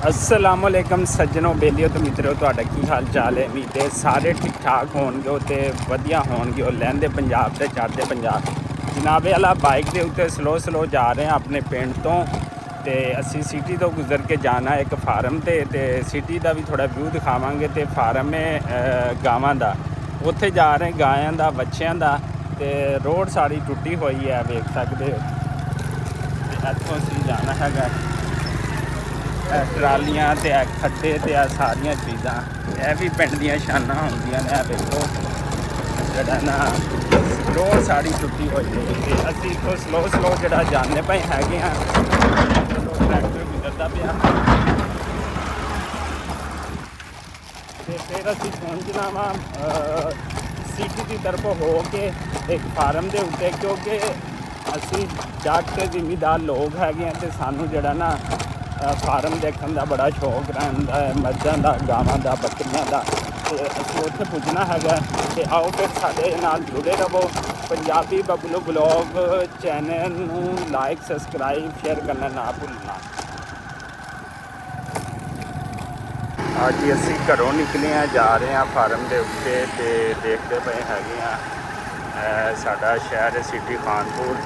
असलामुअलैकुम सज्जनों बेलियो तो मित्रों ਤੁਹਾਡਾ ਕੀ ਹਾਲ ਚਾਲ ਹੈ। ਉਮੀਦ ਹੈ ਸਾਰੇ ਠੀਕ ਠਾਕ ਹੋਣਗੇ ਤੇ ਵਧੀਆ ਹੋਣਗੇ। ਲਹਿੰਦੇ ਪੰਜਾਬ ਤੇ ਚੜ੍ਹਦੇ ਪੰਜਾਬ ਜਨਾਬੇ ਵਾਲਾ ਬਾਈਕ ਦੇ ਉੱਤੇ ਸਲੋ ਜਾ ਰਹੇ ਹਾਂ ਆਪਣੇ ਪਿੰਡ ਤੋਂ ਤੇ ਅਸੀਂ ਸਿਟੀ ਤੋਂ ਗੁਜ਼ਰ ਕੇ ਜਾਣਾ ਇੱਕ ਫਾਰਮ ਤੇ ਸਿਟੀ ਦਾ ਵੀ ਥੋੜਾ ਵਿਊ ਦਿਖਾਵਾਂਗੇ ਤੇ ਫਾਰਮ ਹੈ ਗਾਵਾਂ ਦਾ। ਉੱਥੇ ਜਾ ਰਹੇ ਗਾਇਆਂ ਦਾ ਬੱਚਿਆਂ ਦਾ ਤੇ ਰੋਡ ਸਾਰੀ ਟੁੱਟੀ ਹੋਈ ਹੈ ਵੇਖ ਸਕਦੇ ਹੋ। ਤੇ ਇੱਥੋਂ ਅਸੀਂ ਜਾਣਾ ਹੈਗਾ ट्रालियां ते खड्डे ते सारिया चीज़ां यह भी पिंड दियां शानां होंदियां ने। देखो जड़ा ना रोड साड़ी टुटी हुई है असीं इत्थों स्लो जड़ा जाने पे हैगे हाँ। ट्रैक्टर गुजरता पिया ते फिर असीं पहुंचना वा सिटी की तरफ हो के एक फार्म के उत्ते क्योंकि असीं जट जिमीदार लोग हैगे ते सानू जड़ा ना फार्म देखने का बड़ा शौक रहा है मझां का गावां का बकरियां का। तो असीं उत्थे पुजना है तो आओ फिर साडे नाल जुड़े रहो। पंजाबी बबलू ब्लॉग चैनल नूं लाइक सबसक्राइब शेयर करना ना भुलना। अज असीं घरों निकले हैं जा रहे हैं फार्म के उत्ते ते देखते पे हैगे हाँ साडा शहर सिटी खानपुर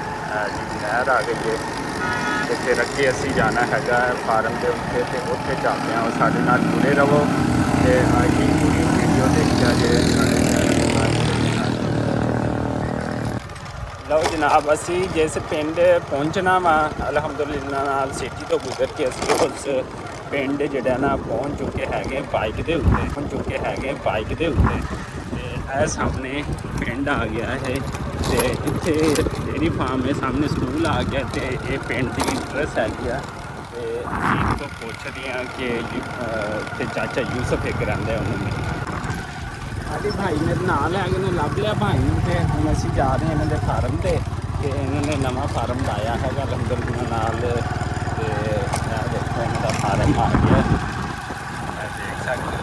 जी नहर आ गई है ਤੇ ਫਿਰ ਅੱਗੇ ਅਸੀਂ ਜਾਣਾ ਹੈਗਾ ਫਾਰਮ ਦੇ ਉੱਤੇ ਤੇ ਉੱਥੇ ਚੱਲਦੇ ਹਾਂ। ਸਾਡੇ ਨਾਲ ਜੁੜੇ ਰਹੋ ਤੇ ਅੱਜ ਦੀ ਪੂਰੀ ਵੀਡੀਓ ਦੇਖਿਆ ਜੇ। ਲਓ ਜਨਾਬ ਅਸੀਂ ਜਿਸ ਪਿੰਡ ਪਹੁੰਚਣਾ ਵਾ ਅਲਹਮਦੁਲਿਲਾ ਨਾਲ ਸਿਟੀ ਤੋਂ ਗੁਜ਼ਰ ਕੇ ਅਸੀਂ ਉਸ ਪਿੰਡ ਜਿਹੜਾ ਨਾ ਪਹੁੰਚ ਚੁੱਕੇ ਹੈਗੇ ਬਾਈਕ ਦੇ ਉੱਤੇ ਤੇ ਇਹ ਸਾਹਮਣੇ ਪਿੰਡ ਆ ਗਿਆ ਹੈ ਤੇ ਇੱਥੇ ਡੇਰੀ ਫਾਰਮ ਹੈ ਸਾਹਮਣੇ ਸਕੂਲ ਆ ਗਿਆ ਤੇ ਇਹ ਪਿੰਡ ਦੀ ਐਡਰੈਸ ਹੈਗੀ ਆ ਤੇ ਅਸੀਂ ਤੋਂ ਪੁੱਛਦੇ ਹਾਂ ਕਿ ਤੇ ਚਾਚਾ ਯੂਸਫ ਇੱਕ ਰਹਿੰਦਾ ਉਹਨਾਂ ਨੇ। ਸਾਡੇ ਭਾਈ ਮੇਰੇ ਨਾਲ ਹੈ ਨੇ ਲੱਭ ਲਿਆ ਭਾਈ ਨੂੰ ਤੇ ਹੁਣ ਅਸੀਂ ਜਾ ਰਹੇ ਹਾਂ ਇਹਨਾਂ ਦੇ ਫਾਰਮ ਤੇ ਇਹਨਾਂ ਨੇ ਨਵਾਂ ਫਾਰਮ ਲਾਇਆ ਹੈਗਾ ਅਲਹਮਦੁਲਿਲਾ ਨਾਲ ਤੇ ਇਹ ਦੇਖੋ ਇਹਨਾਂ ਦਾ ਫਾਰਮ ਆ ਗਿਆ ਦੇਖ ਸਕਦੇ ਹੋ।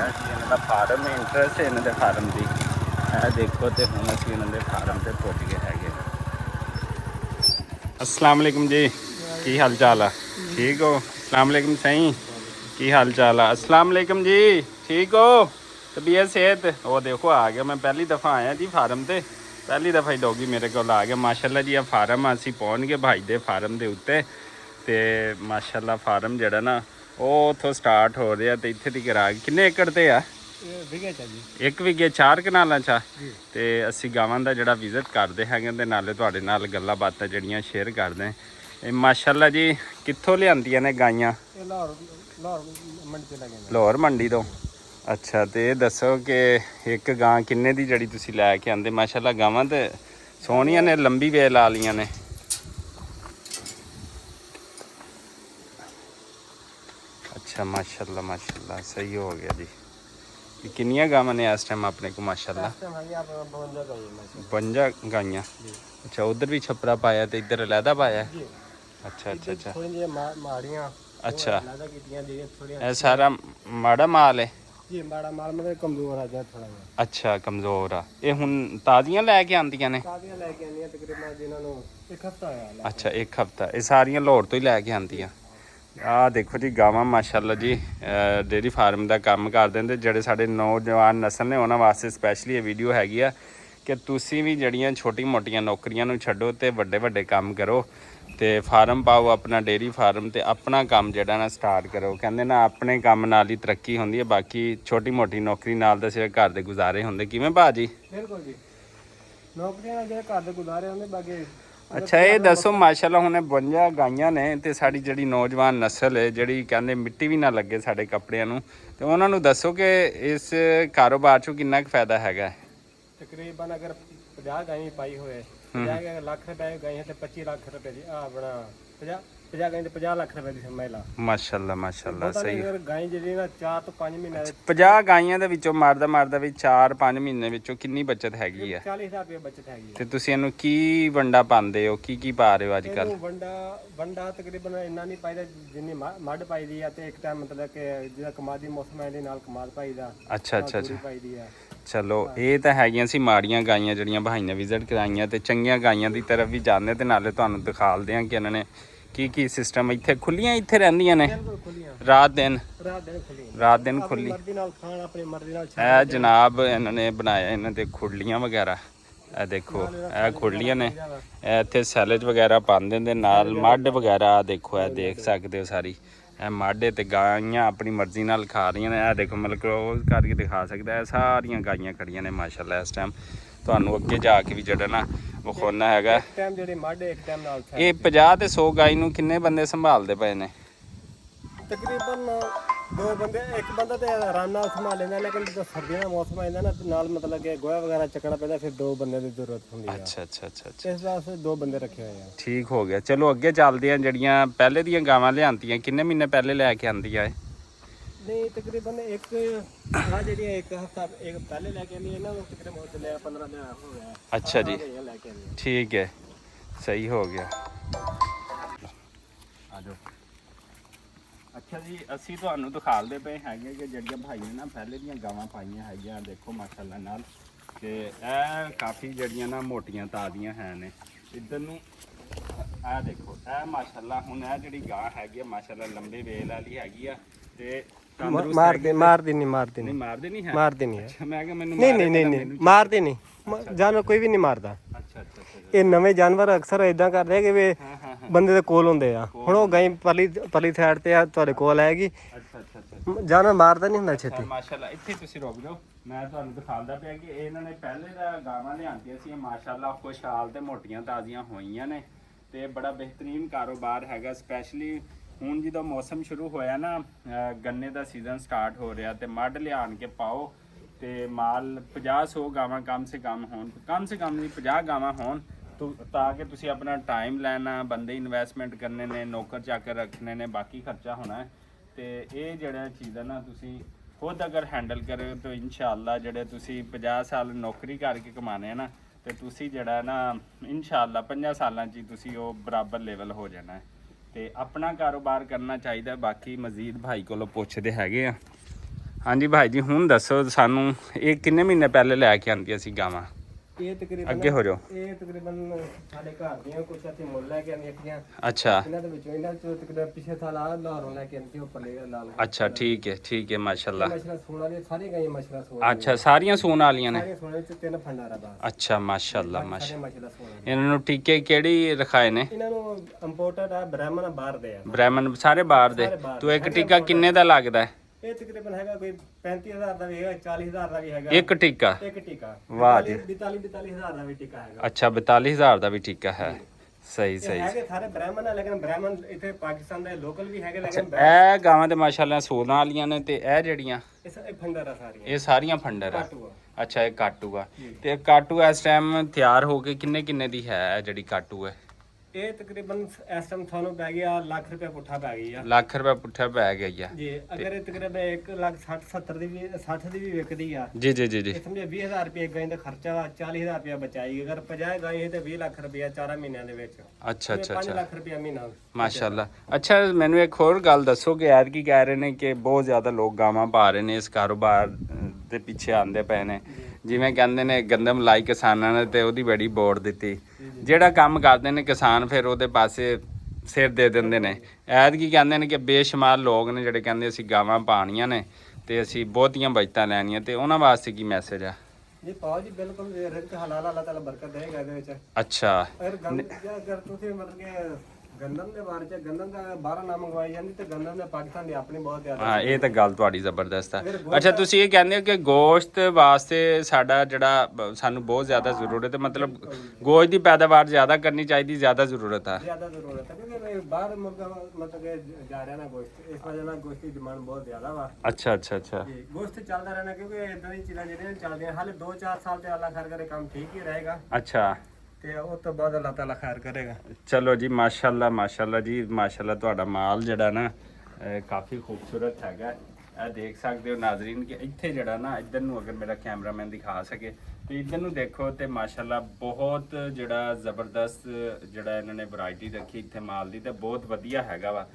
ਇਹਨਾਂ ਦਾ ਫਾਰਮ ਇੰਟਰਸਟ ਹੈ ਇਹਨਾਂ ਦੇ ਫਾਰਮ ਦੀ ਇਹ ਦੇਖੋ ਤੇ ਹੁਣ ਅਸੀਂ ਇਹਨਾਂ ਦੇ ਫਾਰਮ ਤੇ ਪਹੁੰਚ ਗਏ ਹੈਗੇ। अस्सलाम वालेकुम जी की हाल चाल है ठीक हो। अस्सलाम वालेकुम सही की हाल चाल है। अस्सलाम वालेकुम जी ठीक हो तबीयत सेहत। वो देखो आ गया मैं पहली दफ़ा आया जी फार्म ते पहली दफ़ा ही डॉगी मेरे को आ गया माशाल्लाह जी। आ फार्म असी पहुँच गए भाई दे फार्म के उत्ते ते माशाल्लाह फार्म जड़ा ना वो उतों स्टार्ट हो रहा तो इत्थे तक आ किन्ने एकड़ ते आ एक विगे 4 कनालों चा ते असी गावां दा जड़ा विजिट करते हैं ते नाले तुहाडे नाल गल्लां बातां जड़ियां शेयर करदे हैं। माशाल्लाह जी कित्थों लिआंदियां ने गाइयां लाहौर मंडी तो। अच्छा तो ये दसो कि एक गां किन्ने दी जड़ी तुसी लैके आंदे। माशाल्लाह गावां ते सोहणियां ने लंबी वेल आलियां ने। अच्छा माशाल्लाह सही हो गया जी। किन्नियां गावां ने इस टाइम अपने को माशाल्लाह 52 गाइयां। अच्छा उधर भी छपरा पाया तो इधर अलहदा पाया। अच्छा अच्छा सारा माड़ा माल है। अच्छा कमजोर आ ये हुण ताज़ियां लैके आंदियां ने। अच्छा एक हफ्ता ये सारियां लाहौर तो ही लैके आंदियां। आ देखो जी गावां माशाल्लाह जी डेयरी फार्म का काम करते हैं जोड़े साढ़े नौजवान नस्ल ने उन्होंने वास्ते स्पैशली ये वीडियो हैगी आ कि तुसी भी जड़ियां छोटी मोटियां नौकरियां नूं छड्डो ते वड्डे काम करो ते फार्म पाओ अपना डेयरी फार्म ते अपना काम जड़ा ना स्टार्ट करो। कहंदे ना अपने काम नाल ही तरक्की होंदी है बाकी छोटी मोटी नौकरी नाल तो सिर्फ घर दे गुजारे होंदे। किवें भाजी बिल्कुल जी नौकरियां नाल जेह्ड़े घर दे गुजारे होंदे बाकी। अच्छा ये दसो माशाल्लाह हुणे 52 गाइयां ने ते साडी जिहड़ी नौजवान नस्ल है जिहड़ी कहंदे मिट्टी भी ना लगे साडे कपड़ियां नूं ते उन्हां नूं दसो कि इस कारोबार चों किन्ना क फायदा हैगा। तकरीबन अगर 50 गायें पाई होए 50 लाख रुपए गायें ते 25 लाख रुपए दी अपना 50 गायें ते 50 लाख रुपए दी समझ ला। माशाल्लाह सही। अगर गायें जिहड़ी ना 4 ਤੋਂ 5 ਮਹੀਨੇ 50 ਗਾਈਆਂ ਦੇ ਵਿੱਚੋਂ ਮਾਰਦਾ ਵੀ 4-5 ਮਹੀਨੇ ਵਿੱਚੋਂ ਕਿੰਨੀ ਬਚਤ ਹੈਗੀ ਹੈ। 40000 ਰੁਪਏ ਬਚਤ ਹੈਗੀ ਤੇ ਤੁਸੀਂ ਇਹਨੂੰ ਕੀ ਵੰਡਾ ਪਾਉਂਦੇ ਹੋ ਕੀ ਪਾ ਰਹੇ ਹੋ ਅੱਜ ਕੱਲ। ਵੰਡਾ ਤਕਰੀਬਨ ਇੰਨਾ ਨਹੀਂ ਪਾਈਦਾ ਜਿੰਨੀ ਮੱਡ ਪਾਈਦੀ ਆ ਤੇ ਇੱਕ ਟਾਈਮ ਮਤਲਬ ਕਿ ਜਿਹਦਾ ਕਮਾਦ ਦੀ ਮੌਸਮ ਹੈ ਦੇ ਨਾਲ ਕਮਾਦ ਪਾਈਦਾ। ਅੱਛਾ ਪਾਈਦੀ ਆ। ਚਲੋ ਇਹ ਤਾਂ ਹੈਗੀਆਂ ਸੀ ਮਾੜੀਆਂ ਗਾਈਆਂ ਜਿਹੜੀਆਂ ਭਾਈ ਨੇ ਵਿਜ਼ਿਟ ਕਰਾਈਆਂ ਤੇ ਚੰਗੀਆਂ ਗਾਈਆਂ ਦੀ ਤਰਫ ਵੀ ਜਾਂਦੇ ਤੇ ਨਾਲੇ ਤੁਹਾਨੂੰ ਦਿਖਾਲਦੇ ਆ ਕਿ ਇਹਨਾਂ ਨੇ ਕੀ ਸਿਸਟਮ ਇੱਥੇ ਖੁੱਲੀਆਂ ਇੱਥੇ ਰਹਿੰਦੀਆਂ ਨੇ ਬਿਲਕੁਲ ਖੁੱਲੀਆਂ ਰਾਤ ਦਿਨ ਖੁੱਲੀਆਂ ਰਾਤ ਦਿਨ ਖੁੱਲੀ ਮਰਜ਼ੀ ਨਾਲ ਖਾਣ ਆਪਣੀ ਮਰਜ਼ੀ ਨਾਲ ਇਹ ਜਨਾਬ ਇਹਨਾਂ ਨੇ ਬਣਾਇਆ ਇਹਨਾਂ ਦੇ ਖੁਰਲੀਆਂ ਵਗੈਰਾ ਇਹ ਦੇਖੋ ਇਹ ਖੁਰਲੀਆਂ ਨੇ ਇਹ ਇੱਥੇ ਸੈਲੇਜ ਵਗੈਰਾ ਪਾਉਂਦੇ ਹੁੰਦੇ ਨਾਲ ਮੱਡ ਵਗੈਰਾ ਦੇਖੋ ਇਹ ਦੇਖ ਸਕਦੇ ਹੋ ਸਾਰੀ ਇਹ ਮਾਡੇ ਤੇ ਗਾਈਆਂ ਆਪਣੀ ਮਰਜ਼ੀ ਨਾਲ ਖਾ ਰਹੀਆਂ ਨੇ ਇਹ ਦੇਖੋ ਮਤਲਬ ਕਲੋਜ਼ ਕਰਕੇ ਦਿਖਾ ਸਕਦਾ ਇਹ ਸਾਰੀਆਂ ਗਾਈਆਂ ਖੜੀਆਂ ਨੇ ਮਾਸ਼ਾਅੱਲਾ ਇਸ ਟਾਈਮ ਤੁਹਾਨੂੰ ਅੱਗੇ ਜਾ ਕੇ ਵੀ ਜਿਹੜਾ ਨਾ ਵਿਖਾਉਣਾ ਹੈਗਾ ਇੱਕ ਟਾਈਮ ਜਿਹੜੇ ਮਾਡੇ ਇੱਕ ਟਾਈਮ ਨਾਲ ਇਹ 50 ਤੇ 100 ਗਾਈ ਨੂੰ ਕਿੰਨੇ ਬੰਦੇ ਸੰਭਾਲਦੇ ਪਏ ਨੇ ਤਕਰੀਬਨ 2 ਬੰਦੇ ਇੱਕ ਬੰਦਾ ਤੇ ਆਰਾਮ ਨਾਲ ਸੰਭਾਲ ਲੈਂਦਾ ਲੇਕਿਨ ਜਦੋਂ ਸਰਦੀਆਂ ਦਾ ਮੌਸਮ ਆ ਜਾਂਦਾ ਨਾ ਤੇ ਨਾਲ ਮਤਲਬ ਕਿ ਗੋਹਾ ਵਗੈਰਾ ਚੱਕਣਾ ਪੈਂਦਾ ਫਿਰ 2 ਬੰਦੇ ਦੀ ਜ਼ਰੂਰਤ ਹੁੰਦੀ ਹੈ ਅੱਛਾ ਇਸ ਵਾਸਤੇ 2 ਬੰਦੇ ਰੱਖੇ ਹੋਏ ਆ ਠੀਕ ਹੋ ਗਿਆ ਚਲੋ ਅੱਗੇ ਚੱਲਦੇ ਆ ਜਿਹੜੀਆਂ ਪਹਿਲੇ ਦੀਆਂ ਗਾਵਾਂ ਲਿਆਂਦੀਆਂ ਕਿੰਨੇ ਮਹੀਨੇ ਪਹਿਲੇ ਲੈ ਕੇ ਆਂਦੀਆਂ ਏ ਨਹੀਂ ਤਕਰੀਬਨ ਇੱਕ ਆ ਜਿਹੜੀਆਂ ਇੱਕ ਹਫਤਾ ਇੱਕ ਪਹਿਲੇ ਲੈ ਕੇ ਆਂਦੀ ਇਹਨਾਂ ਨੂੰ ਤਕਰੀਬਨ 15 ਦਿਨ ਹੋ ਗਿਆ ਅੱਛਾ ਜੀ ਲੈ ਕੇ ਆਂਦੀ ਠੀਕ ਹੈ ਸਹੀ ਹੋ ਗਿਆ ਆ ਜਾਓ ਅੱਛਾ ਜੀ ਅਸੀਂ ਤੁਹਾਨੂੰ ਦਿਖਾਲਦੇ ਪਏ ਹੈਗੇ ਕਿ ਜਿਹੜੀਆਂ ਭਾਈ ਨੇ ਨਾ ਪਹਿਲੇ ਦੀਆਂ ਗਾਵਾਂ ਪਾਈਆਂ ਹੈਗੀਆਂ ਦੇਖੋ ਮਾਸ਼ਾਅੱਲਾ ਨਾਲ ਤੇ ਇਹ ਕਾਫੀ ਜਿਹੜੀਆਂ ਨਾ ਮੋਟੀਆਂ ਤਾਜ਼ੀਆਂ ਹੈ ਨੇ ਇੱਧਰ ਨੂੰ ਇਹ ਦੇਖੋ ਇਹ ਮਾਸ਼ਾਅੱਲਾ ਹੁਣ ਇਹ ਜਿਹੜੀ ਗਾਂ ਹੈਗੀ ਆ ਮਾਸ਼ਾਅੱਲਾ ਲੰਬੇ ਵੇਲ ਵਾਲੀ ਹੈਗੀ ਆ ਤੇ ਮਾਰਦੇ ਨਹੀਂ ਨਹੀਂ ਮਾਰਦੇ ਨਹੀਂ ਹੈ ਅੱਛਾ ਮੈਂ ਕਿਹਾ ਮੈਨੂੰ ਨਹੀਂ ਮਾਰਦੇ ਨਹੀਂ ਜਾਨਵਰ ਕੋਈ ਵੀ ਨਹੀਂ ਮਾਰਦਾ ਅੱਛਾ ਇਹ ਨਵੇਂ ਜਾਨਵਰ ਅਕਸਰ ਇਦਾਂ ਕਰਦੇ ਆ ਕਿ ਵੀ ਬੰਦੇ ਦੇ ਕੋਲ ਹੁੰਦੇ ਆ ਹੁਣ ਉਹ ਗਾਈ ਪਰਲੀ ਸਾਈਡ ਤੇ ਆ ਤੁਹਾਡੇ ਕੋਲ ਆਏਗੀ ਅੱਛਾ ਜਾਨਵਰ ਮਾਰਦਾ ਨਹੀਂ ਹੁੰਦਾ ਛੇਤੀ ਮਾਸ਼ਾਅੱਲਾ ਇੱਥੇ ਤੁਸੀਂ ਰੁਕ ਜਾਓ ਮੈਂ ਤੁਹਾਨੂੰ ਦਿਖਾਉਂਦਾ ਪਿਆ ਕਿ ਇਹਨਾਂ ਨੇ ਪਹਿਲੇ ਦਾ ਗਾਵਾਂ ਲਿਆਂਦੀਆਂ ਸੀ ਮਾਸ਼ਾਅੱਲਾ ਖੁਸ਼ਹਾਲ ਤੇ ਮੋਟੀਆਂ ਤਾਜ਼ੀਆਂ ਹੋਈਆਂ ਨੇ ਤੇ ਬੜਾ ਬਿਹਤਰੀਨ ਕਾਰੋਬਾਰ ਹੈਗਾ ਸਪੈਸ਼ਲੀ ਹੁਣ ਜਦੋਂ ਮੌਸਮ ਸ਼ੁਰੂ ਹੋਇਆ ਨਾ ਗੰਨੇ ਦਾ ਸੀਜ਼ਨ ਸਟਾਰਟ ਹੋ ਰਿਹਾ ਤੇ ਮੱਡ ਲਿਆਣ ਕੇ ਪਾਓ ਤੇ ਮਾਲ 50-100 ਗਾਵਾਂ ਕਮ ਸੇ ਕਮ ਨਹੀਂ 50 ਗਾਵਾਂ ਹੋਣ ਤਾਂ ਕਿ ਤੁਸੀਂ ਆਪਣਾ ਟਾਈਮ ਲੈਣਾ ਬੰਦੇ ਇਨਵੈਸਟਮੈਂਟ ਕਰਨੇ ਨੇ ਨੌਕਰ ਚਾਕਰ ਰੱਖਣੇ ਨੇ ਬਾਕੀ ਖਰਚਾ ਹੋਣਾ ਹੈ ਤੇ ਇਹ ਜਿਹੜਾ ਚੀਜ਼ ਹੈ ਨਾ ਤੁਸੀਂ ਖੁਦ ਅਗਰ ਹੈਂਡਲ ਕਰੇ ਤਾਂ ਇਨਸ਼ਾਅੱਲਾ ਜਿਹੜੇ ਤੁਸੀਂ 50 ਸਾਲ ਨੌਕਰੀ ਕਰਕੇ ਕਮਾਣੇ ਆ ਨਾ ਤੇ ਤੁਸੀਂ ਜਿਹੜਾ ਨਾ ਇਨਸ਼ਾਅੱਲਾ 5 ਸਾਲਾਂ 'ਚ ਹੀ ਤੁਸੀਂ ਉਹ ਬਰਾਬਰ ਲੈਵਲ ਹੋ ਜਾਣਾ ਹੈ ਤੇ ਆਪਣਾ ਕਾਰੋਬਾਰ ਕਰਨਾ ਚਾਹੀਦਾ ਬਾਕੀ ਮਜ਼ੀਦ ਭਾਈ ਕੋਲੋਂ ਪੁੱਛਦੇ ਹੈਗੇ ਆ ਹਾਂਜੀ ਭਾਈ ਜੀ ਹੁਣ ਦੱਸੋ ਸਾਨੂੰ ਇਹ ਕਿੰਨੇ ਮਹੀਨੇ ਪਹਿਲੇ ਲੈ ਕੇ ਆਂਦੀਆਂ ਸੀ ਗਾਵਾਂ ਇਹ ਤਕਰੀਬਨ ਅੱਗੇ ਹੋ ਜਾਓ ਇਹ ਤਕਰੀਬਨ ਸਾਡੇ ਘਰ ਦੀਆਂ ਕੁਛ ਇੱਥੇ ਮੁੱਲ ਲੈ ਕੇ ਆਂਦੀਆਂ ਅੱਛਾ ਇਹਨਾਂ ਦੇ ਵਿੱਚੋਂ ਇਹਨਾਂ ਚੋਂ ਤਕਰੀਬਨ ਪਿਛਲੇ ਸਾਲ ਆ ਲਾਹੌਰੋਂ ਲੈ ਕੇ ਆਂਦੀ ਉਹ ਪੱਲੇ ਲਾਲ ਅੱਛਾ ਠੀਕ ਹੈ ਮਾਸ਼ਾਅੱਲਾ ਮਸ਼ਲਾ ਸੋਨਾ ਦੇ ਸਾਰੇ ਗਾਈ ਮਸ਼ਲਾ ਸੋਨਾ ਅੱਛਾ ਸਾਰੀਆਂ ਸੂਣ ਵਾਲੀਆਂ ਨੇ ਸਾਰੇ ਸੋਨੇ ਚ 3 ਫੰਡਾਰਾ ਬਸ ਅੱਛਾ ਮਾਸ਼ਾਅੱਲਾ ਮਸ਼ਲਾ ਸੋਨਾ ਇਹਨਾਂ ਨੂੰ ਟੀਕੇ ਕਿਹੜੀ ਰਖਾਏ ਨੇ ਇਹਨਾਂ ਨੂੰ ਇੰਪੋਰਟਡ ਆ ਬ੍ਰਾਹਮਣ ਬਾਹਰ ਦੇ ਆ ਬ੍ਰਾਹਮਣ ਸਾਰੇ ਬਾਹਰ ਦੇ ਤੂੰ ਇੱਕ ਟੀਕਾ ਕਿੰਨੇ ਦਾ ਲੱਗਦਾ ਹੈ ਇਹ ਤਕਰੀਬਨ ਹੈਗਾ ਕੋਈ 35000 ਦਾ ਵੀ ਹੈਗਾ 40000 ਦਾ ਵੀ ਹੈਗਾ ਇੱਕ ਟੀਕਾ ਵਾਹ ਜੀ 42000 ਦਾ ਵੀ ਟੀਕਾ ਹੈਗਾ ਅੱਛਾ 42000 ਦਾ ਵੀ ਟੀਕਾ ਹੈ ਸਹੀ ਹੈਗੇ ਸਾਰੇ ਬ੍ਰਾਹਮਣ ਆ ਲੇਕਿਨ ਬ੍ਰਾਹਮਣ ਇੱਥੇ ਪਾਕਿਸਤਾਨ ਦੇ ਲੋਕਲ ਵੀ ਹੈਗੇ ਲੇਕਿਨ ਇਹ ਗਾਵਾਂ ਦੇ ਮਾਸ਼ਾਅੱਲਾ ਸੋਲਾਂ ਵਾਲੀਆਂ ਨੇ ਤੇ ਇਹ ਜਿਹੜੀਆਂ ਇਹ ਫੰਡਰ ਆ ਸਾਰੀਆਂ ਇਹ ਸਾਰੀਆਂ ਫੰਡਰ ਆ ਅੱਛਾ ਇਹ ਕਾਟੂ ਆ ਤੇ ਕਾਟੂ ਇਸ ਟਾਈਮ ਤਿਆਰ ਹੋ ਕੇ ਕਿੰਨੇ ਦੀ ਹੈ ਜਿਹੜੀ ਕਾਟੂ ਹੈ ਇਹ ਤਕਰੀਬਨ ਇਸ ਟਾਈਮ ਤੁਹਾਨੂੰ ਪੈ ਗਿਆ ਲੱਖ ਰੁਪਏ ਪੁੱਠਾ ਪੈ ਗਈ ਆ ਲੱਖ ਰੁਪਏ ਪੁੱਠਾ ਪੈ ਗਿਆ ਜੀ ਅਗਰ ਇਹ ਤਕਰੀਬਨ 1,60,70 ਦੀ ਵੀ 60 ਦੀ ਵੀ ਵਿਕਦੀ ਆ ਜੀ ਇਹ ਸਮਝੇ 20000 ਰੁਪਏ ਗਾਂ ਦਾ ਖਰਚਾ ਵਾ 40000 ਰੁਪਏ ਬਚਾਈ ਅਗਰ 50 ਗਾਂ ਤੇ 20 ਲੱਖ ਰੁਪਏ 4 ਮਹੀਨਿਆਂ ਦੇ ਵਿੱਚ ਅੱਛਾ 5 ਲੱਖ ਰੁਪਏ ਮਹੀਨਾ ਮਾਸ਼ਾਅੱਲਾ ਅੱਛਾ ਮੈਨੂੰ ਇੱਕ ਹੋਰ ਗੱਲ ਦੱਸੋ ਕਿ ਯਾਰ ਕੀ ਕਹਿ ਰਹੇ ਨੇ ਕਿ ਬਹੁਤ ਜ਼ਿਆਦਾ ਲੋਕ ਗਾਵਾਂ ਪਾ ਰਹੇ ਨੇ ਇਸ ਕਾਰੋਬਾਰ ਦੇ ਪਿੱਛੇ ਆਂਦੇ ਪਏ ਨੇ ਜਿਵੇਂ ਕਹਿੰਦੇ ਨੇ ਗੰਦਮ ਲਾਈ ਕਿਸਾਨਾਂ ਨੇ ਤੇ ਉਹਦੀ ਬੜੀ ਬੋੜ ਦਿੱਤੀ ਜਿਹੜਾ ਕੰਮ ਕਰਦੇ ਨੇ ਕਿਸਾਨ ਫਿਰ ਉਹਦੇ ਪਾਸੇ ਸਿਰ ਦੇ ਦਿੰਦੇ ਨੇ ਐਤਕੀ ਕਹਿੰਦੇ ਨੇ ਕਿ ਬੇਸ਼ੁਮਾਰ ਲੋਕ ਨੇ ਜਿਹੜੇ ਕਹਿੰਦੇ ਅਸੀਂ ਗਾਵਾਂ ਪਾਣੀਆਂ ਨੇ ਤੇ ਅਸੀਂ ਬਹੁਤੀਆਂ ਬਚਤਾਂ ਲੈਣੀਆਂ ਤੇ ਉਹਨਾਂ ਵਾਸਤੇ ਕੀ ਮੈਸੇਜ ਆ ਜੀ ਪਾਓ ਜੀ ਬਿਲਕੁਲ ਰਿਜ਼ਕ ਹਲਾਲ ਅੱਲਾਹ ਤਾਲਾ ਬਰਕਤ ਦੇਗਾ ਇਹਦੇ ਵਿੱਚ ਅੱਛਾ ਅਗਰ ਤੁਸੀਂ ਮਤਲਬ ਕਿ ਗੰਦਮ ਦੇ ਬਾਰੇ ਚ ਗੰਦਮ ਦਾ ਬਾਹਰੋਂ ਨਾ ਮੰਗਵਾਈ ਜਾਂਦੀ ਤੇ ਗੰਦਮ ਦੇ ਪਾਕਿਸਤਾਨ ਦੀ ਆਪਣੀ ਬਹੁਤ ਜ਼ਿਆਦਾ ਹਾਂ ਇਹ ਤਾਂ ਗੱਲ ਤੁਹਾਡੀ ਜ਼ਬਰਦਸਤ ਹੈ ਅੱਛਾ ਤੁਸੀਂ ਇਹ ਕਹਿੰਦੇ ਹੋ ਕਿ ਗੋਸ਼ਤ ਵਾਸਤੇ ਸਾਡਾ ਜਿਹੜਾ ਸਾਨੂੰ ਬਹੁਤ ਜ਼ਿਆਦਾ ਜ਼ਰੂਰਤ ਹੈ ਮਤਲਬ ਗੋਸ਼ਤ ਦੀ ਪੈਦਾਵਾਰ ਜ਼ਿਆਦਾ ਕਰਨੀ ਚਾਹੀਦੀ ਜ਼ਿਆਦਾ ਜ਼ਰੂਰਤ ਹੈ ਕਿਉਂਕਿ ਬਾਹਰ ਮਤਲਬ ਕਿ ਜਾ ਰਿਹਾ ਨਾ ਗੋਸ਼ਤ ਇਸ ਵਜ੍ਹਾ ਨਾਲ ਗੋਸ਼ਤ ਦੀ ਡਿਮਾਂਡ ਬਹੁਤ ਜ਼ਿਆਦਾ ਵਾ ਅੱਛਾ ਗੋਸ਼ਤ ਚੱਲਦਾ ਰਹਿਣਾ ਕਿਉਂਕਿ ਇਦਾਂ ਦੀ ਚੀਜ਼ਾਂ ਜਿਹੜੀਆਂ ਚੱਲਦੀਆਂ ਹਾਲੇ 2-4 ਸਾਲ ਤੇ ਅੱਲਾਹ ਖੈਰ ਕਰੇ ਕੰਮ ਠੀਕ ਹੀ ਰਹੇਗਾ ਅੱਛਾ ਤੇ ਉਹ ਤੋਂ ਬਾਅਦ ਅੱਲਾਹ ਤਾਲਾ ਖੈਰ ਕਰੇਗਾ ਚਲੋ ਜੀ ਮਾਸ਼ਾਅੱਲਾ ਜੀ ਮਾਸ਼ਾਅੱਲਾ ਤੁਹਾਡਾ ਮਾਲ ਜਿਹੜਾ ਨਾ ਕਾਫੀ ਖੂਬਸੂਰਤ ਹੈਗਾ ਇਹ ਦੇਖ ਸਕਦੇ ਹੋ ਨਾਜ਼ਰੀਨ ਕਿ ਇੱਥੇ ਜਿਹੜਾ ਨਾ ਇੱਧਰ ਨੂੰ ਅਗਰ ਮੇਰਾ ਕੈਮਰਾਮੈਨ ਦਿਖਾ ਸਕੇ ਤੇ ਇੱਧਰ ਨੂੰ ਦੇਖੋ ਤੇ ਮਾਸ਼ਾਅੱਲਾ ਬਹੁਤ ਜਿਹੜਾ ਜ਼ਬਰਦਸਤ ਜਿਹੜਾ ਇਹਨਾਂ ਨੇ ਵੈਰਾਈਟੀ ਰੱਖੀ ਇੱਥੇ ਮਾਲ ਦੀ ਤੇ ਬਹੁਤ ਵਧੀਆ ਹੈਗਾ ਵਾ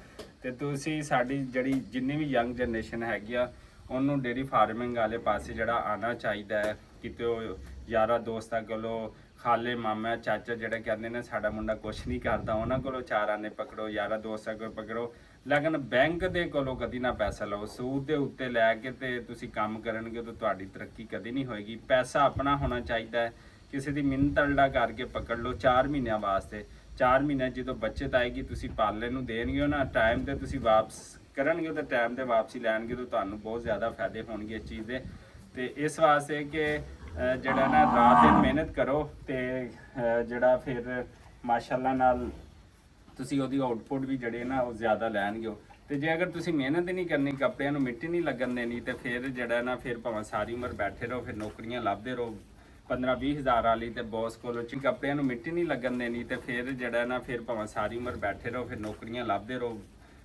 ਤੇ ਤੁਸੀਂ ਸਾਡੀ ਜਿਹੜੀ ਜਿੰਨੀ ਵੀ ਯੰਗ ਜਨਰੇਸ਼ਨ ਹੈਗੀ ਆ ਉਹਨੂੰ ਡੇਰੀ ਫਾਰਮਿੰਗ ਵਾਲੇ ਪਾਸੇ ਜਿਹੜਾ ਆਉਣਾ ਚਾਹੀਦਾ ਹੈ ਕਿਤੇ ਉਹ ਯਾਰਾਂ ਦੋਸਤਾਂ ਕੋਲੋਂ ਖਾਲੇ ਮਾਮਾ ਚਾਚਾ ਜਿਹੜੇ ਕਹਿੰਦੇ ਨੇ ਸਾਡਾ ਮੁੰਡਾ ਕੁਛ ਨਹੀਂ ਕਰਦਾ, ਉਹਨਾਂ ਕੋਲੋਂ 4 ਆਨੇ ਪਕੜੋ, ਯਾਰਾ ਦੋਸਤਾਂ ਕੋਲ ਪਕੜੋ, ਲੇਕਿਨ ਬੈਂਕ ਦੇ ਕੋਲੋਂ ਕਦੀ ਨਾ ਪੈਸਾ ਲਓ। ਸੂਦ ਦੇ ਉੱਤੇ ਲੈ ਕੇ ਤੇ ਤੁਸੀਂ ਕੰਮ ਕਰਨਗੇ ਤਾਂ ਤੁਹਾਡੀ ਤਰੱਕੀ ਕਦੀ ਨਹੀਂ ਹੋਏਗੀ। ਪੈਸਾ ਆਪਣਾ ਹੋਣਾ ਚਾਹੀਦਾ ਹੈ। ਕਿਸੇ ਦੀ ਮਿੰਨਤ ਅਲੜਾ ਕਰਕੇ ਪਕੜ ਲਓ 4 ਮਹੀਨਿਆਂ ਵਾਸਤੇ। 4 ਮਹੀਨਿਆਂ ਜਦੋਂ ਬੱਚਤ ਆਏਗੀ ਤੁਸੀਂ ਪਾਲੇ ਨੂੰ ਦੇਣਗੇ ਨਾ, ਟਾਈਮ ਤੇ ਤੁਸੀਂ ਵਾਪਸ ਕਰਨਗੇ ਤਾਂ ਟਾਈਮ ਤੇ ਵਾਪਸੀ ਲੈਣਗੇ ਤਾਂ ਤੁਹਾਨੂੰ ਬਹੁਤ ਜ਼ਿਆਦਾ ਫਾਇਦੇ ਹੋਣਗੇ ਇਸ ਚੀਜ਼ ਦੇ। ਤੇ ਇਸ ਵਾਸਤੇ ਕਿ ਜਿਹੜਾ ਨਾ ਰਾਤ ਦਿਨ ਮਿਹਨਤ ਕਰੋ ਤੇ ਜਿਹੜਾ ਫਿਰ ਮਾਸ਼ਾਅੱਲਾ ਨਾਲ ਤੁਸੀਂ ਉਹਦੀ ਆਊਟਪੁੱਟ ਵੀ ਜਿਹੜੇ ਨਾ ਉਹ ਜ਼ਿਆਦਾ ਲੈਣਗੇ। ਤੇ ਜੇ ਅਗਰ ਤੁਸੀਂ ਮਿਹਨਤ ਨਹੀਂ ਕਰਨੀ, ਕੱਪੜਿਆਂ ਨੂੰ ਮਿੱਟੀ ਨਹੀਂ ਲੱਗਣ ਦੇਣੀ, ਤੇ ਫਿਰ ਜਿਹੜਾ ਨਾ ਫਿਰ ਭਾਵੇਂ ਸਾਰੀ ਉਮਰ ਬੈਠੇ ਰਹੋ, ਫਿਰ ਨੌਕਰੀਆਂ ਲੱਭਦੇ ਰਹੋ 15-20 ਹਜ਼ਾਰ ਵਾਲੀ, ਤੇ ਬੌਸ ਕੋਲੋਂ ਕੱਪੜਿਆਂ ਨੂੰ ਮਿੱਟੀ ਨਹੀਂ ਲੱਗਣ ਦੇਣੀ, ਤੇ ਫਿਰ ਜਿਹੜਾ ਨਾ ਫਿਰ ਭਾਵੇਂ ਸਾਰੀ ਉਮਰ ਬੈਠੇ ਰਹੋ, ਫਿਰ ਨੌਕਰੀਆਂ ਲੱਭਦੇ ਰਹੋ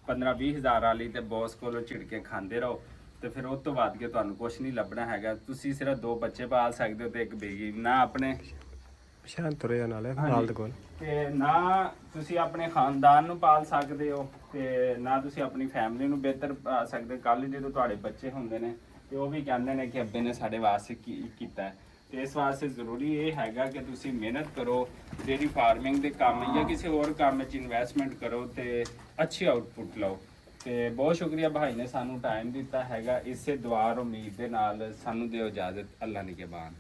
15-20 ਹਜ਼ਾਰ ਵਾਲੀ, ਤੇ ਬੌਸ ਕੋਲੋਂ ਝਿੜਕੇ ਖਾਂਦੇ ਰਹੋ, ਤੇ ਫਿਰ ਉਸ ਤੋਂ ਬਾਅਦ ਕੇ ਤੁਹਾਨੂੰ ਕੁਝ ਨਹੀਂ ਲੱਭਣਾ ਹੈਗਾ। ਤੁਸੀਂ ਸਿਰਫ 2 ਬੱਚੇ ਪਾਲ ਸਕਦੇ ਹੋ ਤੇ 1 ਬੇਗੀ, ਨਾ ਆਪਣੇ ਸ਼ਾਨ ਤੁਰੇ ਨਾਲੇ ਨਾਲ ਦੇ ਕੋਲ, ਤੇ ਨਾ ਤੁਸੀਂ ਆਪਣੇ ਖਾਨਦਾਨ ਨੂੰ ਪਾਲ ਸਕਦੇ ਹੋ, ਤੇ ਨਾ ਤੁਸੀਂ ਆਪਣੀ ਫੈਮਿਲੀ ਨੂੰ ਬਿਹਤਰ ਪਾ ਸਕਦੇ। ਕੱਲ ਜਦੋਂ ਤੁਹਾਡੇ ਬੱਚੇ ਹੁੰਦੇ ਨੇ ਤੇ ਉਹ ਵੀ ਕਹਿੰਦੇ ਨੇ ਕਿ ਅੱਬੇ ਨੇ ਸਾਡੇ ਵਾਸਤੇ ਕੀ ਕੀਤਾ ਹੈ। ਤੇ ਇਸ ਵਾਸਤੇ ਜ਼ਰੂਰੀ ਇਹ ਹੈਗਾ ਕਿ ਤੁਸੀਂ ਮਿਹਨਤ ਕਰੋ, ਡੇਰੀ ਫਾਰਮਿੰਗ ਦੇ ਕੰਮ ਜਾਂ ਕਿਸੇ ਹੋਰ ਕੰਮ ਵਿੱਚ ਇਨਵੈਸਟਮੈਂਟ ਕਰੋ ਤੇ ਅੱਛੀ ਆਊਟਪੁੱਟ ਲਓ। ਤੇ ਬਹੁਤ ਸ਼ੁਕਰੀਆ ਭਾਈ ਨੇ ਸਾਨੂੰ ਟਾਈਮ ਦਿੱਤਾ ਹੈਗਾ। ਇਸੇ ਦੁਆ ਔਰ ਉਮੀਦ ਦੇ ਨਾਲ ਸਾਨੂੰ ਦਿਓ ਇਜਾਜ਼ਤ। ਅੱਲਾ ਨਿਗਹਿਬਾਨ।